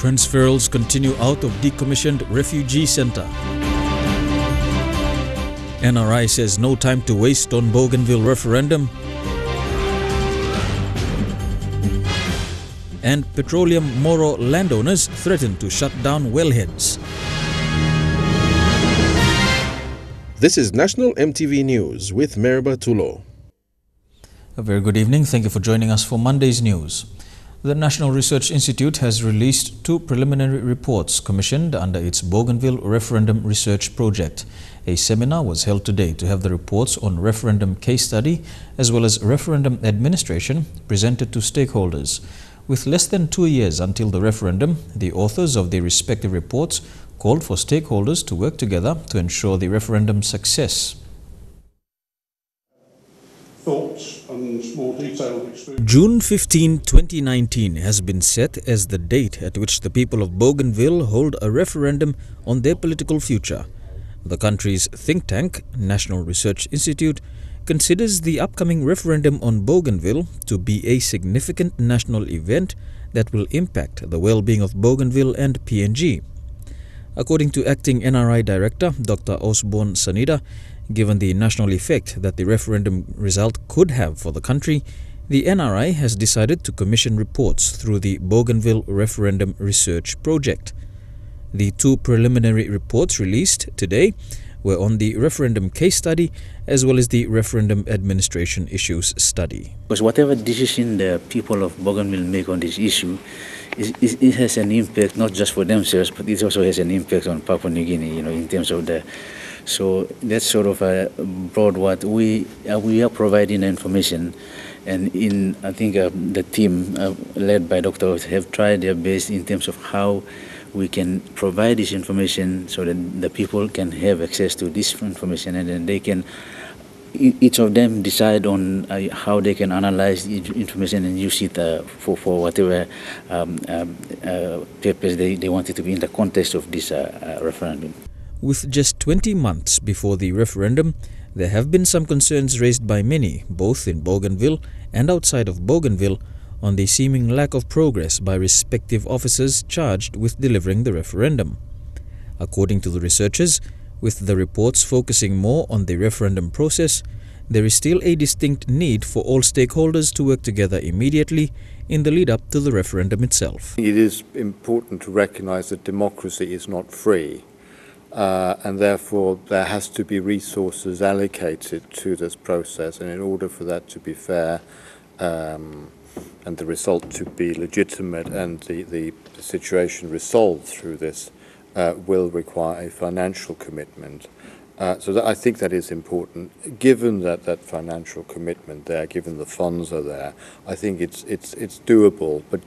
Transferals continue out of decommissioned refugee center. NRI says no time to waste on Bougainville referendum. And Petroleum Moro landowners threaten to shut down wellheads. This is National EMTV News with Meriba Tulo. A very good evening. Thank you for joining us for Monday's news. The National Research Institute has released 2 preliminary reports commissioned under its Bougainville Referendum Research Project. A seminar was held today to have the reports on referendum case study as well as referendum administration presented to stakeholders. With less than 2 years until the referendum, the authors of the respective reports called for stakeholders to work together to ensure the referendum's success. Thoughts and more detailed experience. June 15, 2019 has been set as the date at which the people of Bougainville hold a referendum on their political future. The country's think tank, National Research Institute, considers the upcoming referendum on Bougainville to be a significant national event that will impact the well-being of Bougainville and PNG. According to Acting NRI Director Dr. Osborne Sanida, given the national effect that the referendum result could have for the country, the NRI has decided to commission reports through the Bougainville Referendum Research Project. The 2 preliminary reports released today were on the referendum case study as well as the referendum administration issues study. Because whatever decision the people of Bougainville make on this issue, it has an impact not just for themselves, but it also has an impact on Papua New Guinea, in terms of the... So that's sort of a broad what we are providing information, and I think the team led by Dr. Oates have tried their best in terms of how we can provide this information so that the people can have access to this information, and then they can, each of them decide on how they can analyze the information and use it for whatever purpose they want it to be in the context of this referendum. With just 20 months before the referendum, there have been some concerns raised by many, both in Bougainville and outside of Bougainville, on the seeming lack of progress by respective officers charged with delivering the referendum. According to the researchers, with the reports focusing more on the referendum process, there is still a distinct need for all stakeholders to work together immediately in the lead-up to the referendum itself. It is important to recognize that democracy is not free. And therefore there has to be resources allocated to this process, and in order for that to be fair and the result to be legitimate and the situation resolved through this will require a financial commitment. So I think that is important. Given that financial commitment there, given the funds are there, I think it's doable. But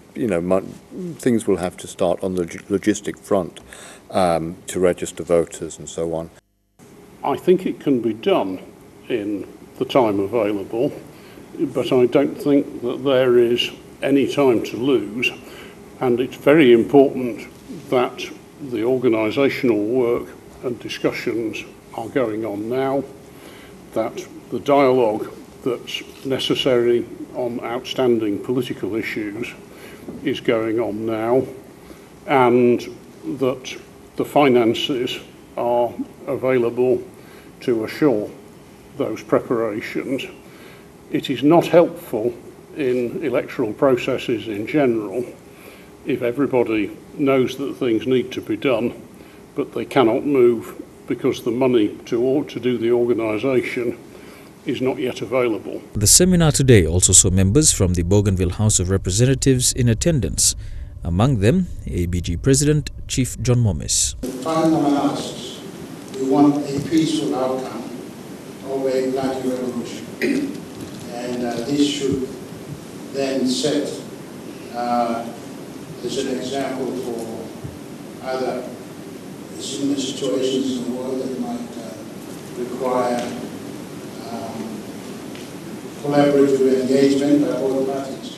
things will have to start on the logistic front to register voters and so on. I think it can be done in the time available, but I don't think that there is any time to lose, and it's very important that the organisational work and discussions are going on now, that the dialogue that's necessary on outstanding political issues is going on now, and that the finances are available to assure those preparations. It is not helpful in electoral processes in general if everybody knows that things need to be done, but they cannot move because the money to do the organisation is not yet available. The seminar today also saw members from the Bougainville House of Representatives in attendance. Among them, ABG President Chief John Momis. Final analysis, we want a peaceful outcome of a bloody revolution. And this should then set as an example for other similar situations in the world that might require collaborative engagement by all parties.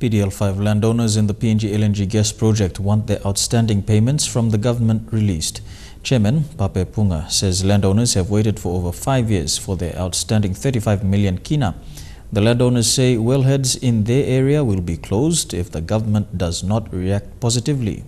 PDL5 landowners in the PNG LNG gas project want their outstanding payments from the government released. Chairman Pape Punga says landowners have waited for over 5 years for their outstanding 35 million kina. The landowners say wellheads in their area will be closed if the government does not react positively.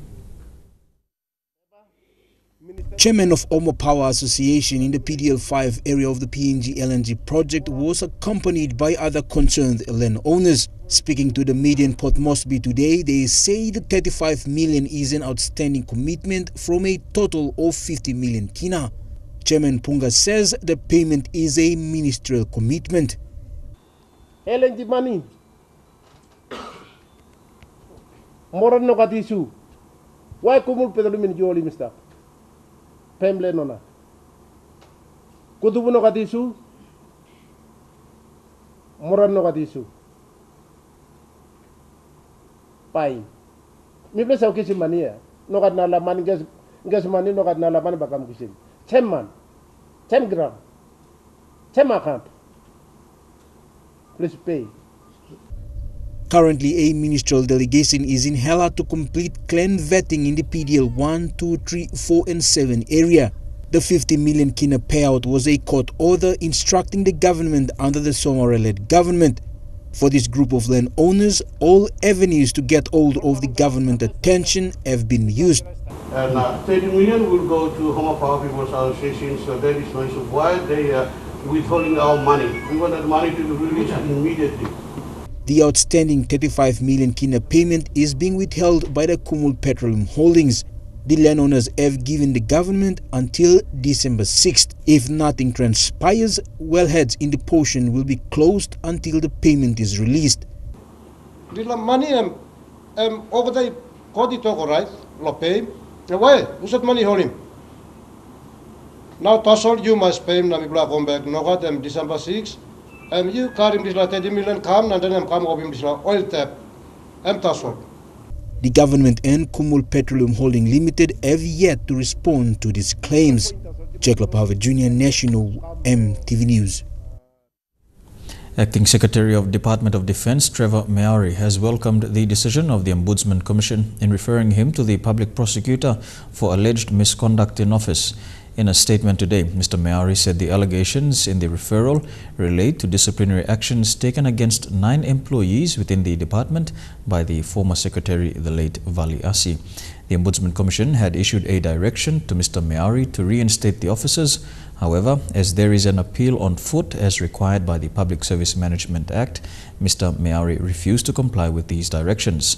Chairman of Omo Power Association in the PDL5 area of the PNG LNG project was accompanied by other concerned landowners. Speaking to the media in Port Moresby today, they say the 35 million is an outstanding commitment from a total of 50 million kina. Chairman Punga says the payment is a ministerial commitment. LNG money. Moro no katisu. Why kumul Petroleum in Joli Mr. Pemble nona. Kutubu no katisu. Moro no katisu. Pai. Mi plesa ukisi mania. No kat na laman gas mani no kat na laman bakam kisim. 10 man. 10 gram. 10 account. Please pay. Currently, a ministerial delegation is in Hela to complete clan vetting in the PDL 1, 2, 3, 4 and 7 area. The 50 million kina payout was a court order instructing the government under the Somare-led government. For this group of landowners, all avenues to get hold of the government attention have been used. And 30 million will go to Homo Power People's Association, so that is nice of why they are withholding our money. We want that money to be released immediately. The outstanding 35 million kina payment is being withheld by the Kumul Petroleum Holdings. The landowners have given the government until December 6th. If nothing transpires, wellheads in the portion will be closed until the payment is released. The money over the Kodi Toko, right? Lo pay. Why? Who's that money hold him? Now Tassol, you must pay him Namibla come back. No got them December 6th. You carry him this 30 million come and then come over him this oil tap. Tassol. The government and Kumul Petroleum Holding Limited have yet to respond to these claims. Jacob Harvard Jr., National EMTV News. Acting Secretary of Department of Defense Trevor Maori has welcomed the decision of the Ombudsman Commission in referring him to the public prosecutor for alleged misconduct in office. In a statement today, Mr. Maori said the allegations in the referral relate to disciplinary actions taken against 9 employees within the department by the former secretary, the late Vali Asi. The Ombudsman Commission had issued a direction to Mr. Maori to reinstate the officers. However, as there is an appeal on foot as required by the Public Service Management Act, Mr. Maori refused to comply with these directions.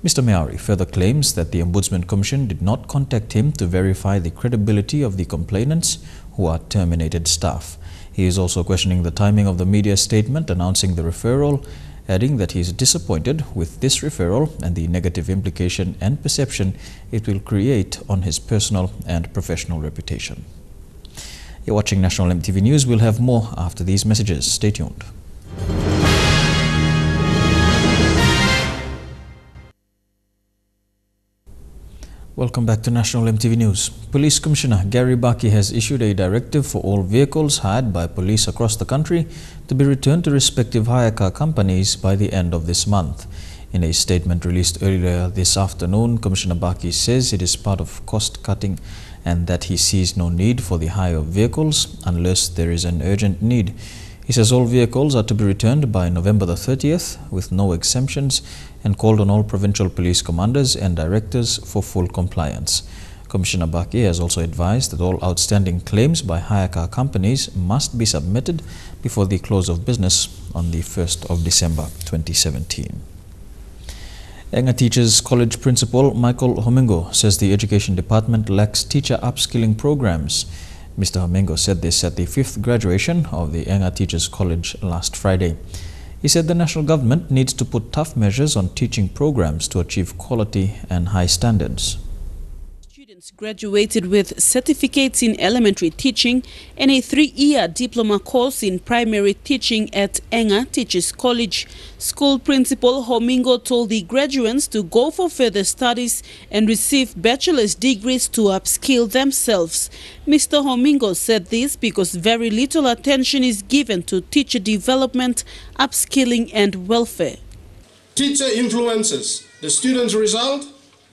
Mr. Maori further claims that the Ombudsman Commission did not contact him to verify the credibility of the complainants, who are terminated staff. He is also questioning the timing of the media statement announcing the referral, adding that he is disappointed with this referral and the negative implication and perception it will create on his personal and professional reputation. You're watching National EMTV News. We'll have more after these messages. Stay tuned. Welcome back to National EMTV News. Police Commissioner Gary Baki has issued a directive for all vehicles hired by police across the country to be returned to respective hire car companies by the end of this month. In a statement released earlier this afternoon, Commissioner Baki says it is part of cost cutting and that he sees no need for the hire of vehicles unless there is an urgent need. He says all vehicles are to be returned by November the 30th with no exemptions, and called on all provincial police commanders and directors for full compliance. Commissioner Baki has also advised that all outstanding claims by hire car companies must be submitted before the close of business on the 1st of December 2017. Enga Teachers College Principal Michael Homingo says the Education Department lacks teacher upskilling programs. Mr. Homingo said this at the 5th graduation of the Enga Teachers College last Friday. He said the national government needs to put tough measures on teaching programs to achieve quality and high standards. Students graduated with certificates in elementary teaching and a 3-year diploma course in primary teaching at Enga Teachers College. School Principal Homingo told the graduates to go for further studies and receive bachelor's degrees to upskill themselves. Mr. Homingo said this because very little attention is given to teacher development, upskilling and welfare. Teacher influences the student's result,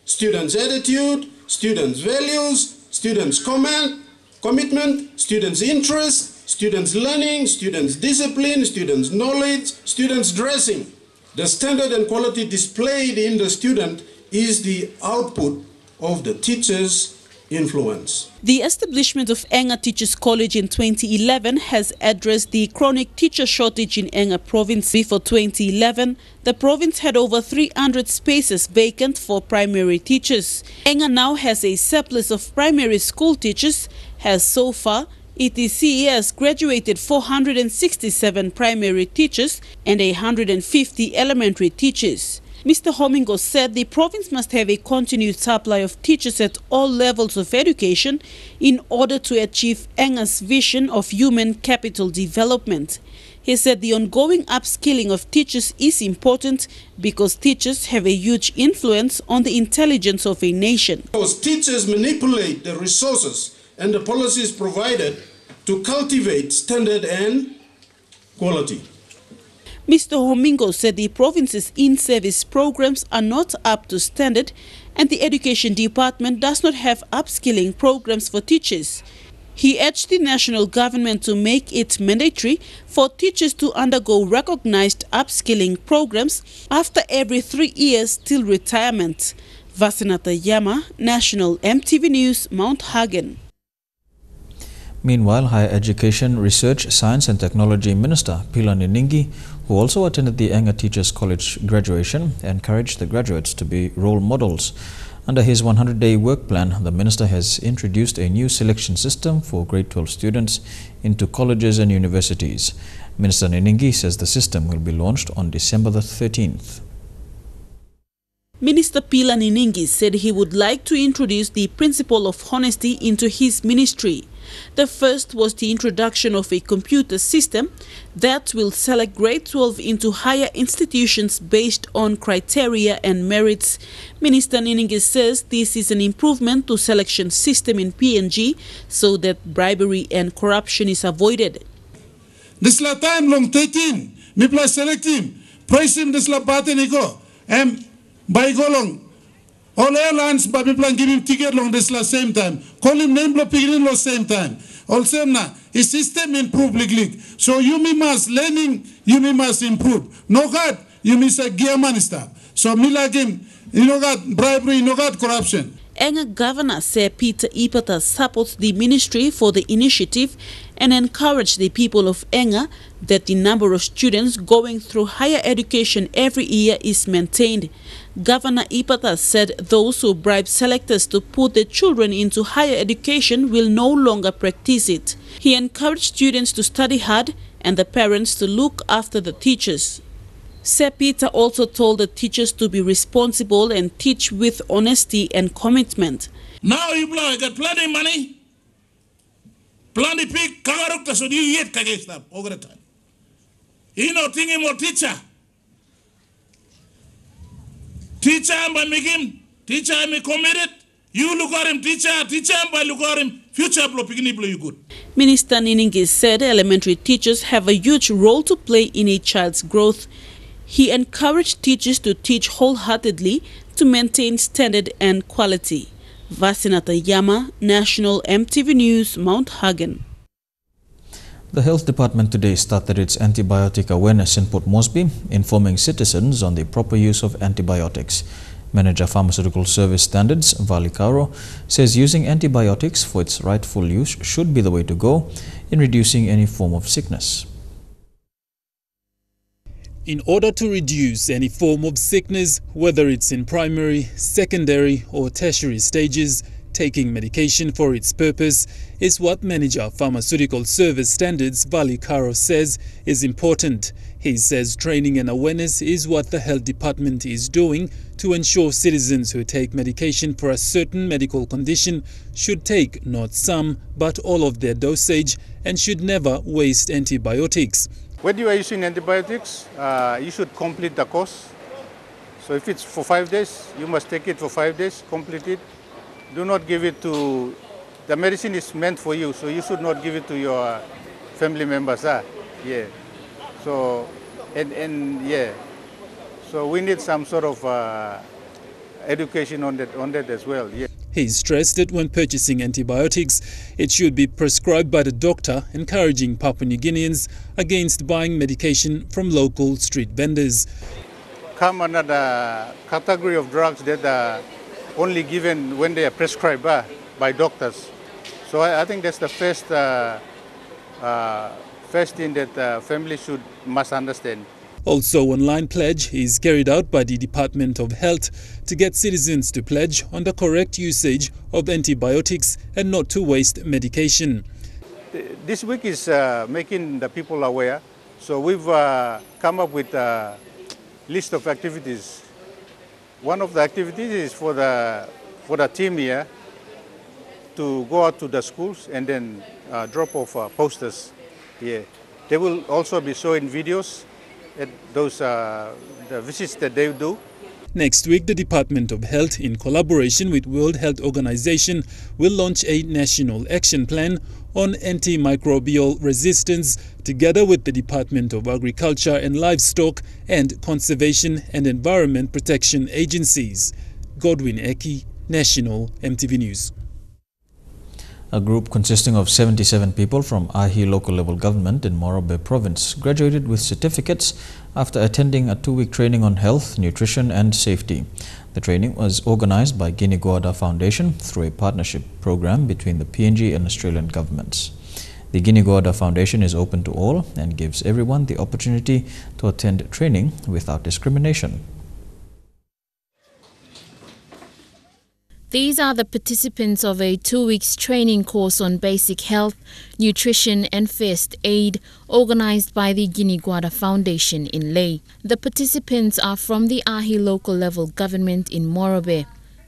student's attitude, students' values, students' commitment, students' interest, students' learning, students' discipline, students' knowledge, students' dressing. The standard and quality displayed in the student is the output of the teacher's influence. The establishment of Enga Teachers College in 2011 has addressed the chronic teacher shortage in Enga province. Before 2011, the province had over 300 spaces vacant for primary teachers. Enga now has a surplus of primary school teachers, as so far ETC has graduated 467 primary teachers and 150 elementary teachers. Mr. Homingo said the province must have a continued supply of teachers at all levels of education in order to achieve Enga's vision of human capital development. He said the ongoing upskilling of teachers is important because teachers have a huge influence on the intelligence of a nation. Because teachers manipulate the resources and the policies provided to cultivate standard and quality. Mr. Homingo said the province's in-service programs are not up to standard and the Education Department does not have upskilling programs for teachers. He urged the national government to make it mandatory for teachers to undergo recognized upskilling programs after every 3 years till retirement. Vasinata Yama, National EMTV News, Mount Hagen. Meanwhile, Higher Education, Research, Science and Technology Minister Philani Ningi, who also attended the Enga Teachers College graduation, encouraged the graduates to be role models. Under his 100-day work plan, the minister has introduced a new selection system for grade 12 students into colleges and universities. Minister Ningi says the system will be launched on December the 13th. Minister Philani Ningi said he would like to introduce the principle of honesty into his ministry. The first was the introduction of a computer system that will select grade 12 into higher institutions based on criteria and merits. Minister Ningi says this is an improvement to selection system in PNG so that bribery and corruption is avoided. This la time long 13, me plus select him, price him this la bateniko, by go long. All airlines, but me plan give him ticket long this la same time. Call him name block picking lo same time. Also na his system improve league. So you me must learning, you me must improve. No God, you me say gear minister. So me like him, you know got bribery, you know got corruption. Enga Governor Sir Peter Ipata supports the ministry for the initiative and encouraged the people of Enga that the number of students going through higher education every year is maintained. Governor Ipata said those who bribe selectors to put their children into higher education will no longer practice it. He encouraged students to study hard and the parents to look after the teachers. Sir Peter also told the teachers to be responsible and teach with honesty and commitment. Now you got plenty of money, plenty of pig, kangaroo, so you yet kagesta over the time. You know, thinking more teacher. Teacher, by making teacher, I'm committed. You look at him, teacher, by look at him, future blow you good. Minister Ningi said elementary teachers have a huge role to play in a child's growth. He encouraged teachers to teach wholeheartedly to maintain standard and quality. Vasinata Yama, National EMTV News, Mount Hagen. The Health Department today started its antibiotic awareness in Port Moresby, informing citizens on the proper use of antibiotics. Manager Pharmaceutical Service Standards, Vali Karo, says using antibiotics for its rightful use should be the way to go in reducing any form of sickness. In order to reduce any form of sickness, whether it's in primary, secondary or tertiary stages, taking medication for its purpose is what Manager Pharmaceutical Service Standards Vali Karo says is important. He says training and awareness is what the Health Department is doing to ensure citizens who take medication for a certain medical condition should take not some but all of their dosage and should never waste antibiotics. When you are using antibiotics, you should complete the course. So if it's for 5 days, you must take it for 5 days, complete it. Do not give it to, the medicine is meant for you, so you should not give it to your family members. Yeah. So, yeah. So we need some sort of education on that as well. Yeah. He stressed that when purchasing antibiotics, it should be prescribed by the doctor, encouraging Papua New Guineans against buying medication from local street vendors. Come under the category of drugs that are only given when they are prescribed by doctors. So I think that's the first thing that families must understand. Also, online pledge is carried out by the Department of Health to get citizens to pledge on the correct usage of antibiotics and not to waste medication. This week is making the people aware. So we've come up with a list of activities. One of the activities is for the team here to go out to the schools and then drop off posters here. They will also be showing videos at those the visits that they do. Next week, the Department of Health, in collaboration with World Health Organization, will launch a national action plan on antimicrobial resistance, together with the Department of Agriculture and Livestock and Conservation and Environment Protection agencies. Godwin Eki, National MTV News. A group consisting of 77 people from Ahi local level government in Moro province graduated with certificates after attending a 2-week training on health, nutrition and safety. The training was organized by Guinea Guada Foundation through a partnership program between the PNG and Australian governments. The Guinea Guada Foundation is open to all and gives everyone the opportunity to attend training without discrimination. These are the participants of a 2-week training course on basic health, nutrition and first aid organized by the Guinea Guada Foundation in Lae. The participants are from the Ahi local level government in Moro.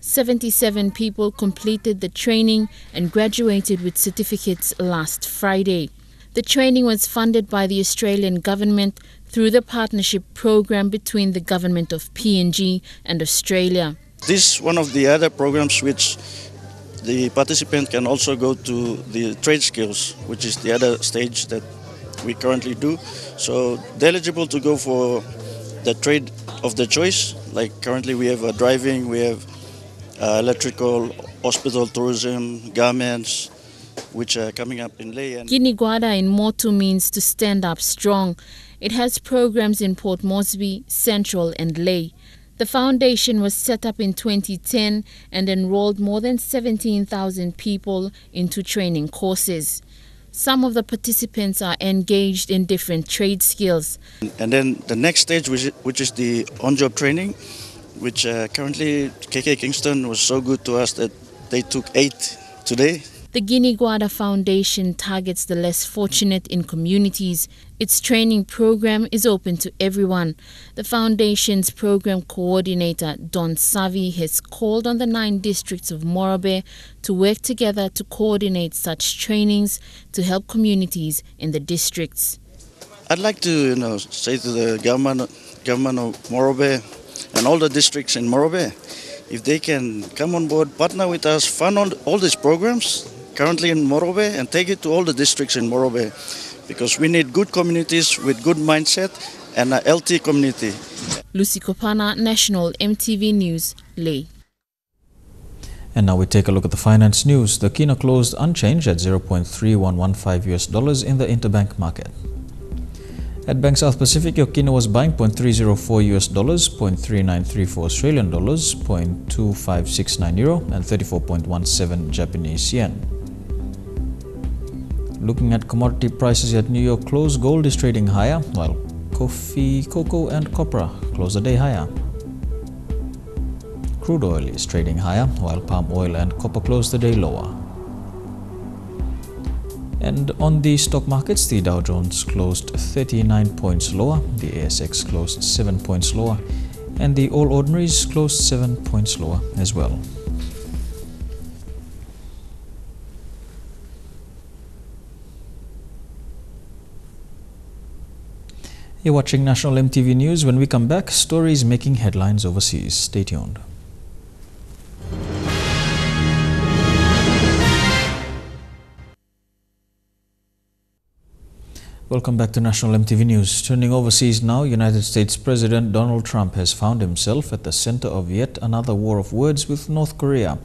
77 people completed the training and graduated with certificates last Friday. The training was funded by the Australian government through the partnership program between the government of PNG and Australia. This is one of the other programs which the participant can also go to the trade skills, which is the other stage that we currently do. So they're eligible to go for the trade of their choice. Like currently we have driving, we have electrical, hospital tourism, garments, which are coming up in Lae. Guinea Guada in Motu means to stand up strong. It has programs in Port Moresby, Central and Lae. The foundation was set up in 2010 and enrolled more than 17,000 people into training courses. Some of the participants are engaged in different trade skills. And then the next stage, which is the on-job training, which currently KK Kingston was so good to us that they took 8 today. The Guinea Guada Foundation targets the less fortunate in communities. Its training program is open to everyone. The foundation's program coordinator, Don Savi, has called on the 9 districts of Morobe to work together to coordinate such trainings to help communities in the districts. I'd like to say to the government of Morobe and all the districts in Morobe, if they can come on board, partner with us, fund all these programs currently in Morobe and take it to all the districts in Morobe, because we need good communities with good mindset and a healthy community. Lucy Kopana, National MTV News, Lae. And now we take a look at the finance news. The kina closed unchanged at $0.3115 in the interbank market. At Bank South Pacific, your kina was buying $0.304 $0.3934 Australian dollars, €0.2569 and 34.17 Japanese yen. Looking at commodity prices at New York close, gold is trading higher, while coffee, cocoa and copra close the day higher. Crude oil is trading higher, while palm oil and copper close the day lower. And on the stock markets, the Dow Jones closed 39 points lower, the ASX closed 7 points lower, and the All Ordinaries closed 7 points lower as well. You're watching National MTV News. When we come back, stories making headlines overseas. Stay tuned. Welcome back to National MTV News. Turning overseas now, United States President Donald Trump has found himself at the center of yet another war of words with North Korea.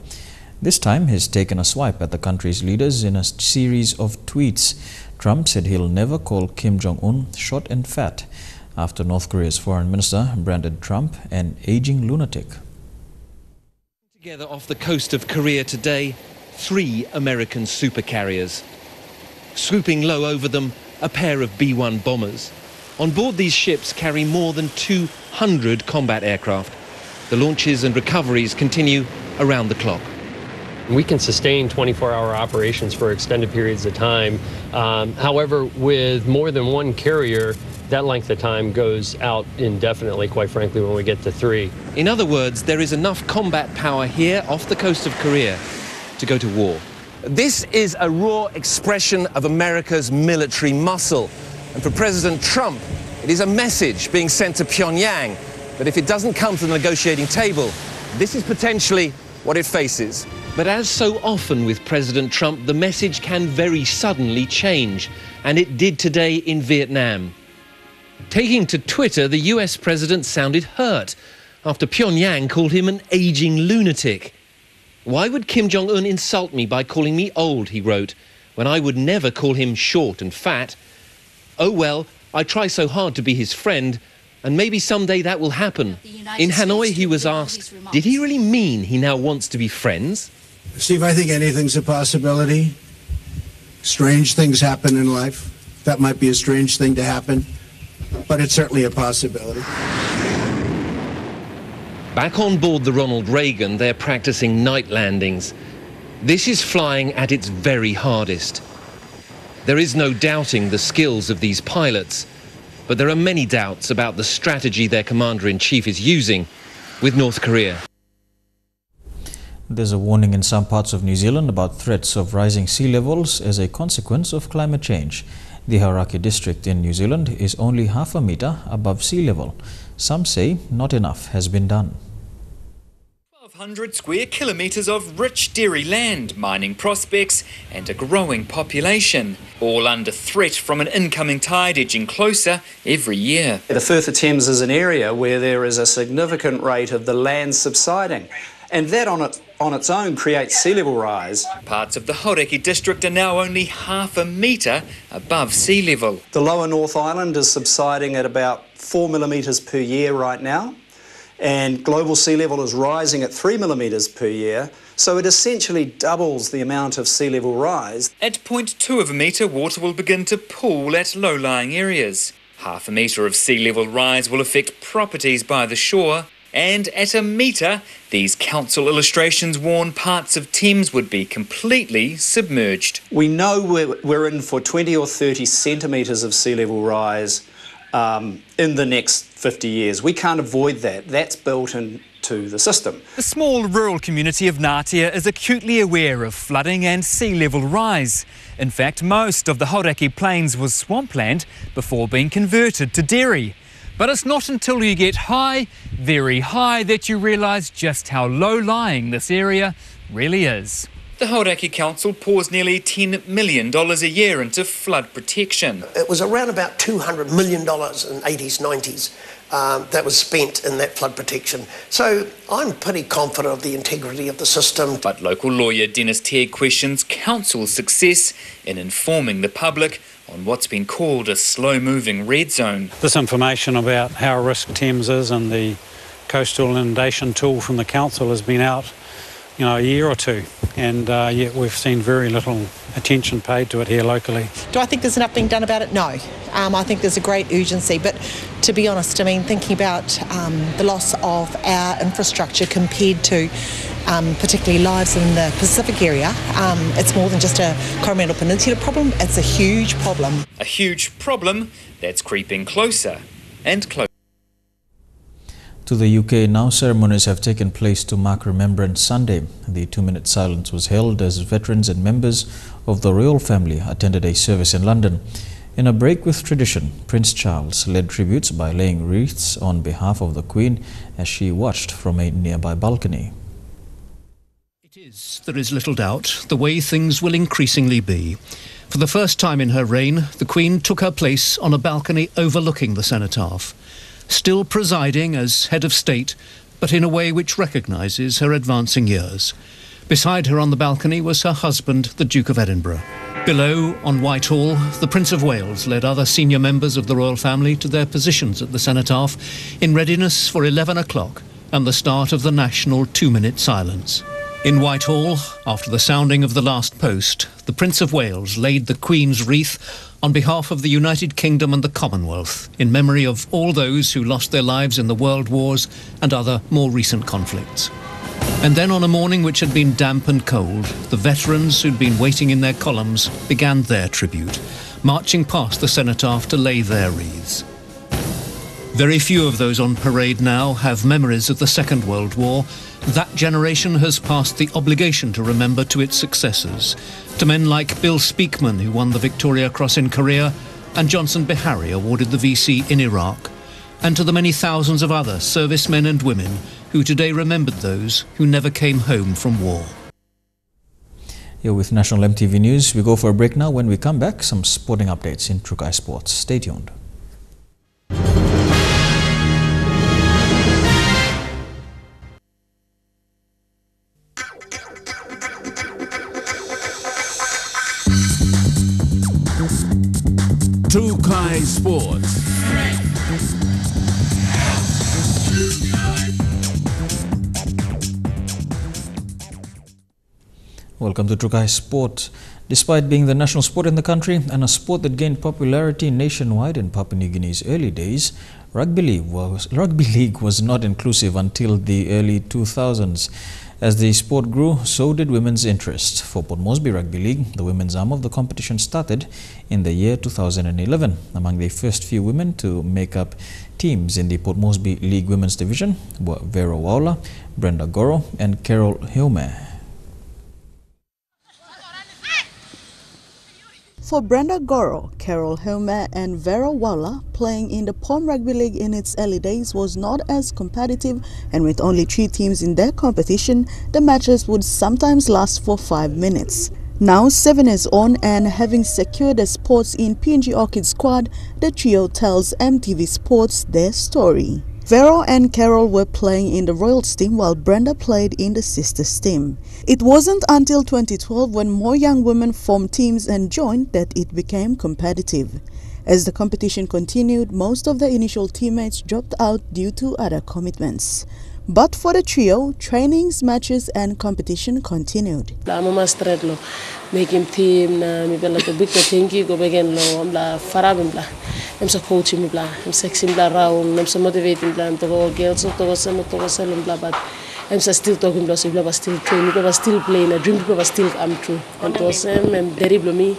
This time he's taken a swipe at the country's leaders in a series of tweets. Trump said he'll never call Kim Jong-un short and fat after North Korea's foreign minister branded Trump an aging lunatic. Together off the coast of Korea today, 3 American supercarriers. Swooping low over them, a pair of B-1 bombers. On board these ships carry more than 200 combat aircraft. The launches and recoveries continue around the clock. We can sustain 24-hour operations for extended periods of time. However, with more than one carrier, that length of time goes out indefinitely, quite frankly, when we get to 3. In other words, there is enough combat power here off the coast of Korea to go to war. This is a raw expression of America's military muscle. And for President Trump, it is a message being sent to Pyongyang that if it doesn't come to the negotiating table, this is potentially what it faces. But as so often with President Trump, the message can very suddenly change. And it did today in Vietnam. Taking to Twitter, the US president sounded hurt after Pyongyang called him an aging lunatic. Why would Kim Jong-un insult me by calling me old, he wrote, when I would never call him short and fat? Oh well, I try so hard to be his friend, and maybe someday that will happen. In Hanoi, he was asked, did he really mean he now wants to be friends? Steve, I think anything's a possibility. Strange things happen in life. That might be a strange thing to happen, but it's certainly a possibility. Back on board the Ronald Reagan, they're practicing night landings. This is flying at its very hardest. There is no doubting the skills of these pilots, but there are many doubts about the strategy their commander-in-chief is using with North Korea. There's a warning in some parts of New Zealand about threats of rising sea levels as a consequence of climate change. The Hauraki district in New Zealand is only half a metre above sea level. Some say not enough has been done. 1,200 square kilometres of rich dairy land, mining prospects and a growing population, all under threat from an incoming tide edging closer every year. The Firth of Thames is an area where there is a significant rate of the land subsiding, and that on its own creates sea level rise. Parts of the Hauraki district are now only half a metre above sea level. The lower North Island is subsiding at about 4 millimetres per year right now, and global sea level is rising at 3 millimetres per year, so it essentially doubles the amount of sea level rise. At 0.2 of a metre, water will begin to pool at low-lying areas. Half a metre of sea level rise will affect properties by the shore, and at a metre, these council illustrations warn parts of Thames would be completely submerged. We know we're in for 20 or 30 centimetres of sea level rise in the next 50 years. We can't avoid that. That's built into the system. The small rural community of Ngatea is acutely aware of flooding and sea level rise. In fact, most of the Hauraki Plains was swampland before being converted to dairy. But it's not until you get high, very high, that you realise just how low-lying this area really is. The Hauraki Council pours nearly $10 million a year into flood protection. It was around about $200 million in 80s, 90s that was spent in that flood protection. So I'm pretty confident of the integrity of the system. But local lawyer Dennis Tegg questions Council's success in informing the public on what's been called a slow-moving red zone. This information about how risk Thames is and the coastal inundation tool from the council has been out, a year or two, and yet we've seen very little attention paid to it here locally. Do I think there's enough being done about it? No. I think there's a great urgency, but to be honest, thinking about the loss of our infrastructure compared to particularly lives in the Pacific area, it's more than just a Coromandel Peninsula problem, it's a huge problem. A huge problem that's creeping closer and closer. To the UK now, ceremonies have taken place to mark Remembrance Sunday. The 2-minute silence was held as veterans and members of the royal family attended a service in London. In a break with tradition, Prince Charles led tributes by laying wreaths on behalf of the Queen as she watched from a nearby balcony. There is little doubt, the way things will increasingly be. For the first time in her reign, the Queen took her place on a balcony overlooking the cenotaph, still presiding as head of state, but in a way which recognises her advancing years. Beside her on the balcony was her husband, the Duke of Edinburgh. Below, on Whitehall, the Prince of Wales led other senior members of the royal family to their positions at the cenotaph in readiness for 11 o'clock and the start of the national 2-minute silence. In Whitehall, after the sounding of the last post, the Prince of Wales laid the Queen's wreath on behalf of the United Kingdom and the Commonwealth in memory of all those who lost their lives in the world wars and other more recent conflicts. And then on a morning which had been damp and cold, the veterans who'd been waiting in their columns began their tribute, marching past the cenotaph to lay their wreaths. Very few of those on parade now have memories of the Second World War. That generation has passed the obligation to remember to its successors, to men like Bill Speakman, who won the Victoria Cross in Korea, and Johnson Bihari, awarded the VC in Iraq, and to the many thousands of other servicemen and women who today remembered those who never came home from war. Here with National EMTV News, we go for a break now. When we come back, some sporting updates in Trukai Sports. Stay tuned. Trukai Sports. Welcome to Trukai Sport. Despite being the national sport in the country and a sport that gained popularity nationwide in Papua New Guinea's early days, rugby league was not inclusive until the early 2000s. As the sport grew, so did women's interest. For Port Moresby Rugby League, the women's arm of the competition started in the year 2011. Among the first few women to make up teams in the Port Moresby League women's division were Vera Waula, Brenda Goro and Carol Hilme. For Brenda Goro, Carol Hilme and Vera Waula, playing in the POM Rugby League in its early days was not as competitive, and with only 3 teams in their competition, the matches would sometimes last for 5 minutes. Now 7 years on and having secured a spots in PNG Orchid squad, the trio tells EMTV Sports their story. Vero and Carol were playing in the Royals team while Brenda played in the Sisters team. It wasn't until 2012 when more young women formed teams and joined that it became competitive. As the competition continued, most of the initial teammates dropped out due to other commitments. But for the trio, trainings, matches and competition continued. Making team na mi bela to big thank you go begin lo amla farabim bla am sa coaching bla am sexy bla round am sa motivating bla to go girls to go some to go sell bla but I'm still talking bla so bla still training bla still playing a dream bla still am true and to same and terrible me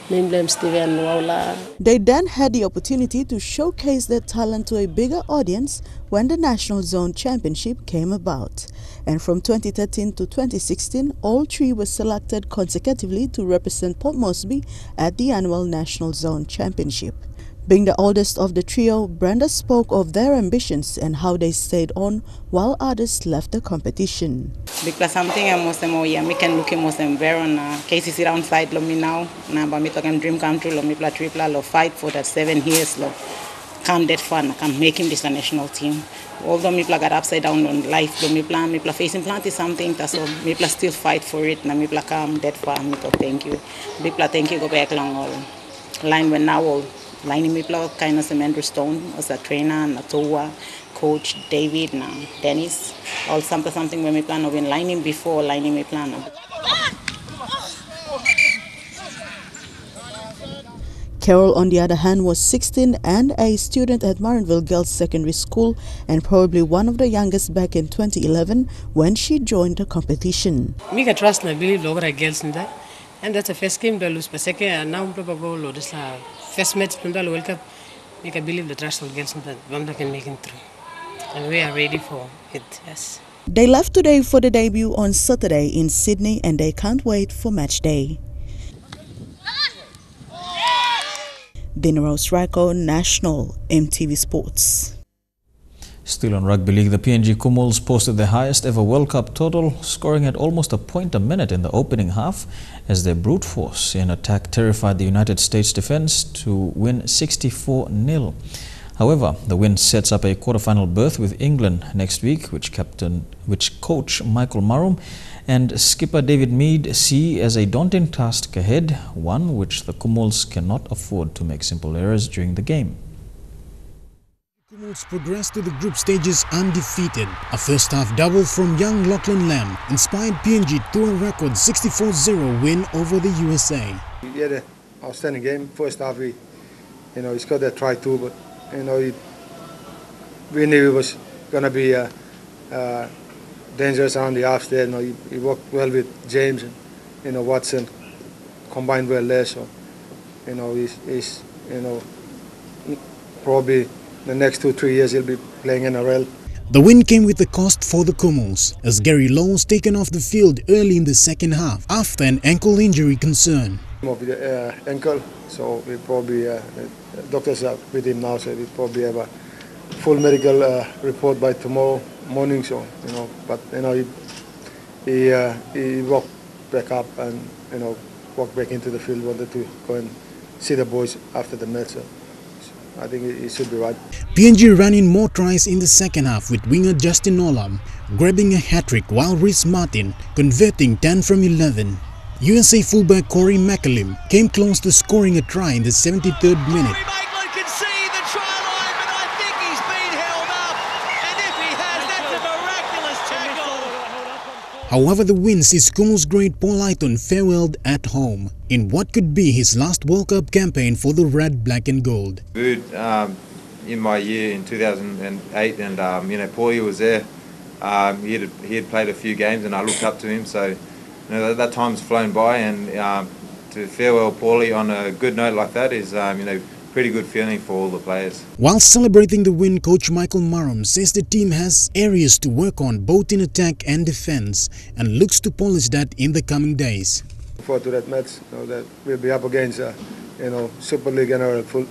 name blame Steven Waula. They then had the opportunity to showcase their talent to a bigger audience when the National Zone Championship came about. And from 2013 to 2016, all 3 were selected consecutively to represent Port Moresby at the annual National Zone Championship. Being the oldest of the trio, Brenda spoke of their ambitions and how they stayed on while others left the competition. Because something I must say, yeah, me can look at most of them cases around fight lo me now. Now, but me talking dream come true lo me play triple lo fight for that 7 years lo. Come that fun, come making this a national team. Although me play got upside down on life, lo me play facing plant is something that so me play still fight for it. Now me play come that far. Me talk thank you. Me play thank you go back long all line when now all. Lining me play kind of some Andrew Stone as a trainer, Natoa, coach David, na Dennis. All something when me plan of lining before lining me plan. Carol, on the other hand, was 16 and a student at Marinville Girls Secondary School and probably one of the youngest back in 2011 when she joined the competition. Me can trust and believe local girls in that. And that's the first game they lose, but second and now probably this first match from the World Cup. We can believe the trust of girls that one can make it through, and we are ready for it. Yes. They left today for the debut on Saturday in Sydney, and they can't wait for match day. Dinero Rako, National EMTV Sports. Still on Rugby League, the PNG Kumuls posted their highest ever World Cup total, scoring at almost a point a minute in the opening half as their brute force in attack terrified the United States defense to win 64-0. However, the win sets up a quarter-final berth with England next week, which coach Michael Moro and skipper David Mead see as a daunting task ahead, one which the Kumuls cannot afford to make simple errors during the game. Kumuls progressed to the group stages undefeated. A first-half double from young Lachlan Lamb inspired PNG to a record 64-0 win over the USA. He had an outstanding game. First half, he scored that try too, but we knew it was going to be dangerous around the half there. He worked well with James and Watson, combined well there. So he's probably the next 2-3 years he'll be playing NRL. The win came with a cost for the Kumuls, as Gary Law was taken off the field early in the second half after an ankle injury concern. Of the ankle, so we probably doctors are with him now, so we probably have a full medical report by tomorrow morning. So but he walked back up and walked back into the field. Wanted to go and see the boys after the match. So I think he should be right. PNG ran in more tries in the second half, with winger Justin Olam grabbing a hat-trick while Rhys Martin converting 10 from 11. USA fullback Corey McAlim came close to scoring a try in the 73rd minute. Can see the try line, but I think he's been held up, and if he has, that's a miraculous tackle. However, the win sees Kumuls great Paul Aiton farewelled at home in what could be his last World Cup campaign for the red, black and gold. Good in my year in 2008, and Paulie was there. He had played a few games, and I looked up to him. So that time's flown by, and to farewell Paulie on a good note like that is pretty good feeling for all the players. While celebrating the win, coach Michael Marum says the team has areas to work on both in attack and defense, and looks to polish that in the coming days. Forward to that match, that we'll be up against Super League and full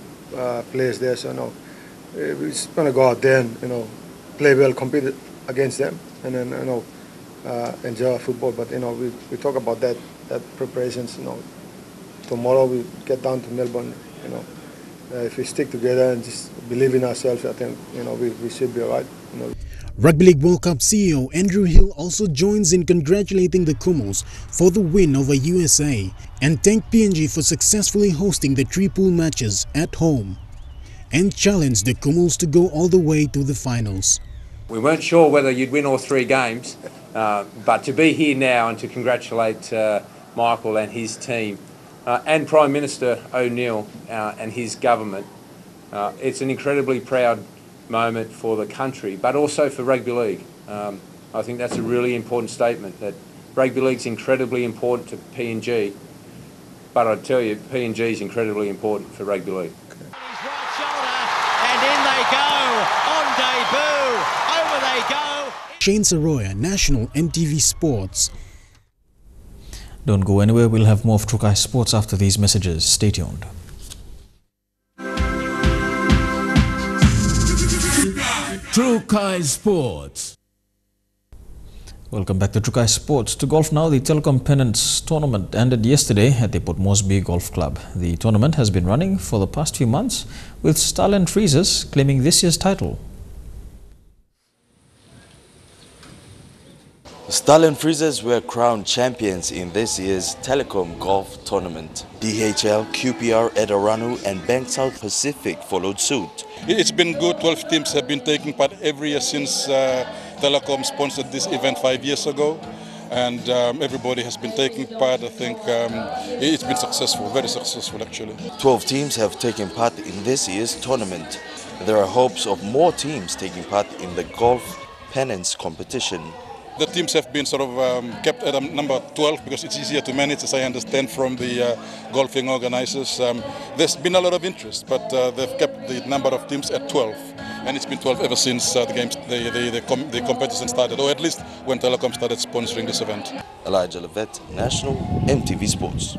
players there. So we're just gonna go out there and play well, compete against them, and then enjoy football. But we talk about that preparations. Tomorrow we get down to Melbourne. If we stick together and just believe in ourselves, I think we should be alright. Rugby League World Cup CEO Andrew Hill also joins in congratulating the Kumuls for the win over USA and thanked PNG for successfully hosting the 3 pool matches at home and challenged the Kumuls to go all the way to the finals. We weren't sure whether you'd win all 3 games, but to be here now and to congratulate Michael and his team and Prime Minister O'Neill and his government, it's an incredibly proud moment for the country, but also for Rugby League. I think that's a really important statement, that Rugby League's incredibly important to PNG, but I tell you, PNG is incredibly important for Rugby League. And in they go, on debut, over they go. Shane Saroya, National EMTV Sports. Don't go anywhere, we'll have more of Trukai Sports after these messages. Stay tuned. Trukai Sports. Welcome back to Trukai Sports. To golf now, the Telecom Pennants tournament ended yesterday at the Port Moresby Golf Club. The tournament has been running for the past few months, with Starland Freezers claiming this year's title. Starland Freezers were crowned champions in this year's Telecom Golf Tournament. DHL, QPR, Edaranu and Bank South Pacific followed suit. It's been good. 12 teams have been taking part every year since Telecom sponsored this event 5 years ago. And everybody has been taking part. I think it's been successful, very successful actually. 12 teams have taken part in this year's tournament. There are hopes of more teams taking part in the Golf Pennants competition. The teams have been sort of kept at number 12 because it's easier to manage, as I understand from the golfing organizers. There's been a lot of interest, but they've kept the number of teams at 12. And it's been 12 ever since the competition started, or at least when Telecom started sponsoring this event. Elijah Levette, National EMTV Sports.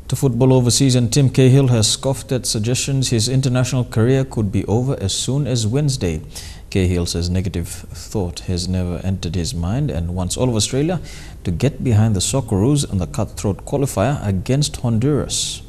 To football overseas, and Tim Cahill has scoffed at suggestions his international career could be over as soon as Wednesday. Cahill says negative thought has never entered his mind and wants all of Australia to get behind the Socceroos in the cutthroat qualifier against Honduras.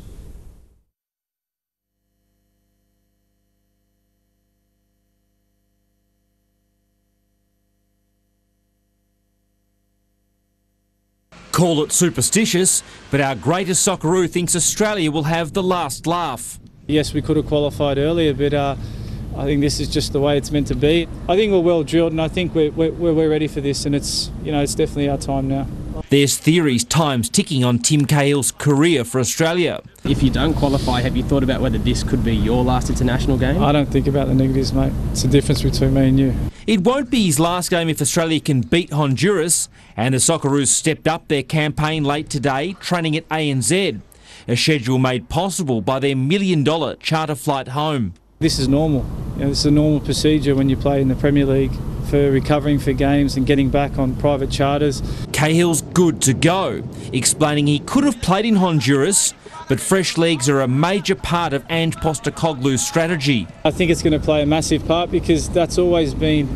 Call it superstitious, but our greatest Socceroo thinks Australia will have the last laugh. Yes, we could have qualified earlier, but I think this is just the way it's meant to be. I think we're well drilled, and I think we're ready for this, and it's definitely our time now. There's theories time's ticking on Tim Cahill's career for Australia. If you don't qualify, have you thought about whether this could be your last international game? I don't think about the negatives, mate. It's the difference between me and you. It won't be his last game if Australia can beat Honduras, and the Socceroos stepped up their campaign late today, training at ANZ, a schedule made possible by their $1 million charter flight home. This is normal. This is a normal procedure when you play in the Premier League for recovering for games and getting back on private charters. Cahill's good to go, explaining he could have played in Honduras, but fresh legs are a major part of Ange Postecoglou's strategy. I think it's going to play a massive part because that's always been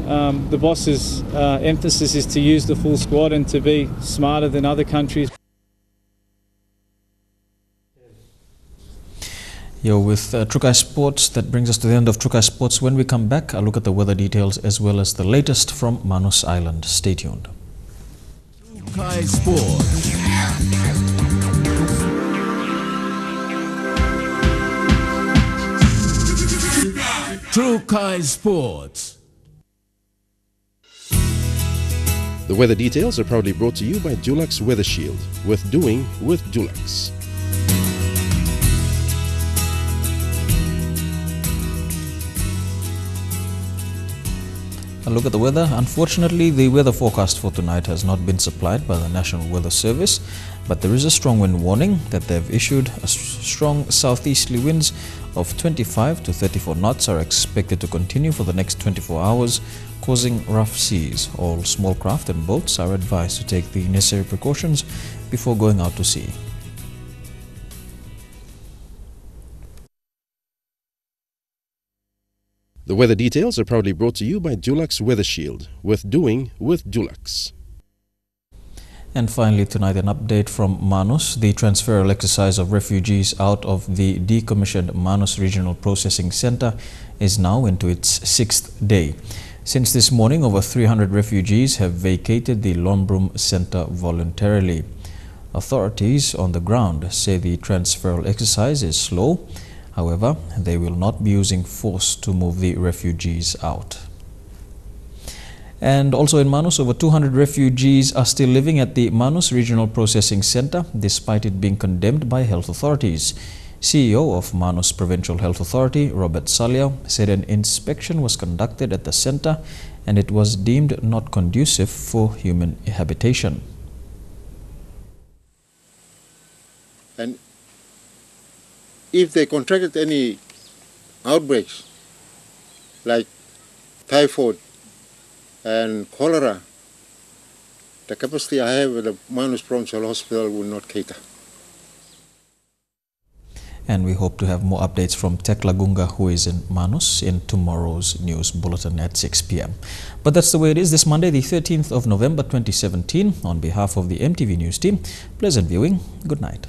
the boss's emphasis, is to use the full squad and to be smarter than other countries. You're with Trukai Sports. That brings us to the end of Trukai Sports. When we come back, I'll look at the weather details as well as the latest from Manus Island. Stay tuned. Trukai Sports. Trukai Sports. The weather details are proudly brought to you by Dulux Weather Shield. Worth doing with Dulux. A look at the weather. Unfortunately, the weather forecast for tonight has not been supplied by the National Weather Service, but there is a strong wind warning that they've issued. Strong southeasterly winds of 25 to 34 knots are expected to continue for the next 24 hours, causing rough seas. All small craft and boats are advised to take the necessary precautions before going out to sea. The weather details are proudly brought to you by Dulux Weather Shield. Worth doing with Dulux. And finally tonight, an update from Manus. The transferal exercise of refugees out of the decommissioned Manus Regional Processing Centre is now into its 6th day. Since this morning, over 300 refugees have vacated the Lombrum Centre voluntarily. Authorities on the ground say the transferal exercise is slow. However, they will not be using force to move the refugees out. And also in Manus, over 200 refugees are still living at the Manus Regional Processing Centre, despite it being condemned by health authorities. CEO of Manus Provincial Health Authority, Robert Salia, said an inspection was conducted at the centre and it was deemed not conducive for human habitation. And if they contracted any outbreaks like typhoid and cholera, the capacity I have at the Manus Provincial Hospital will not cater. And we hope to have more updates from Tekla Gunga, who is in Manus, in tomorrow's news bulletin at 6 p.m. But that's the way it is this Monday, the 13th of November 2017. On behalf of the EMTV News team, pleasant viewing. Good night.